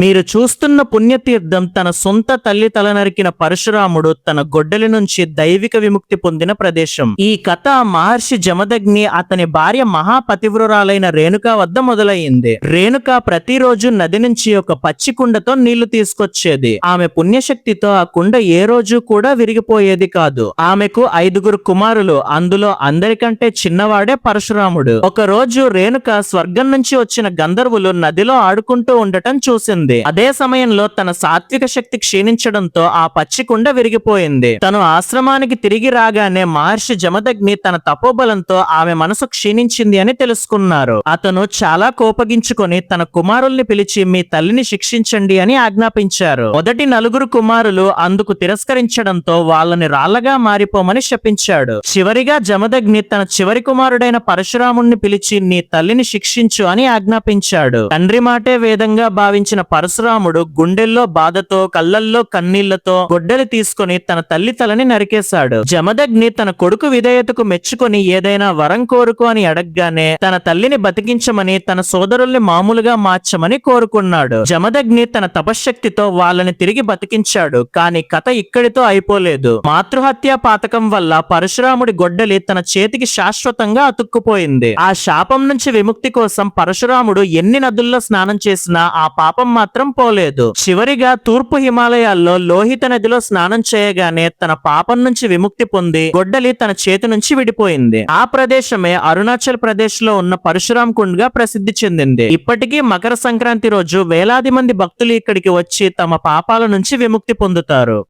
మీరు చూస్తున్న పుణ్యతీర్థం తన సొంత తల్లి తల నరికిన పరశురాముడు తన గొడ్డలి నుంచి దైవిక విముక్తి పొందిన ప్రదేశం. ఈ కథ మహర్షి జమదగ్ని అతని భార్య మహాపతివ్రురాలైన రేణుక వద్ద మొదలయ్యింది. రేణుక ప్రతిరోజు నది నుంచి ఒక పచ్చి కుండతో నీళ్లు తీసుకొచ్చేది. ఆమె పుణ్యశక్తితో ఆ కుండ ఏ రోజు కూడా విరిగిపోయేది కాదు. ఆమెకు 5 కుమారులు, అందులో అందరికంటే చిన్నవాడే పరశురాముడు. ఒక రోజు రేణుక స్వర్గం నుంచి వచ్చిన గంధర్వులు నదిలో ఆడుకుంటూ ఉండటం చూసింది. అదే సమయంలో తన సాత్విక శక్తి క్షీణించడంతో ఆ పచ్చి కుండ విరిగిపోయింది. తను ఆశ్రమానికి తిరిగి రాగానే మహర్షి జమదగ్ని తన తపోబలంతో ఆమె మనసు క్షీణించింది అని తెలుసుకున్నారు. అతను చాలా కోపగించుకొని తన కుమారుల్ని పిలిచి మీ తల్లిని శిక్షించండి అని ఆజ్ఞాపించారు. మొదటి 4 కుమారులు అందుకు తిరస్కరించడంతో వాళ్ళని రాళ్లగా మారిపోమని శపించాడు. చివరిగా జమదగ్ని తన చివరి కుమారుడైన పరశురాముణ్ణి పిలిచి నీ తల్లిని శిక్షించు అని ఆజ్ఞాపించాడు. తండ్రి మాటే వేదంగా భావించిన పరశురాముడు గుండెల్లో బాధతో కళ్ళల్లో కన్నీళ్లతో గొడ్డలి తీసుకుని తన తల్లి తలని నరికేశాడు. జమదగ్ని తన కొడుకు విధేయతకు మెచ్చుకొని ఏదైనా వరం కోరుకో అని అడగగానే తన తల్లిని బతికించమని తన సోదరుల్ని మామూలుగా మార్చమని కోరుకున్నాడు. జమదగ్ని తన తపశ్శక్తితో వాళ్ళని తిరిగి బతికించాడు. కానీ కథ ఇక్కడితో అయిపోలేదు. మాతృహత్యా పాతకం వల్ల పరశురాముడి గొడ్డలి తన చేతికి శాశ్వతంగా అతుక్కుపోయింది. ఆ శాపం నుంచి విముక్తి కోసం పరశురాముడు ఎన్ని నదుల్లో స్నానం చేసినా ఆ పాపం మాత్రం పోలేదు. చివరిగా తూర్పు హిమాలయాల్లో లోహిత నదిలో స్నానం చేయగానే తన పాపం నుంచి విముక్తి పొంది గొడ్డలి తన చేతి నుంచి విడిపోయింది. ఆ ప్రదేశమే అరుణాచల్ ప్రదేశ్ లో ఉన్న పరశురాం కుండ్ గా ప్రసిద్ధి చెందింది. ఇప్పటికీ మకర సంక్రాంతి రోజు వేలాది మంది భక్తులు ఇక్కడికి వచ్చి తమ పాపాల నుంచి విముక్తి పొందుతారు.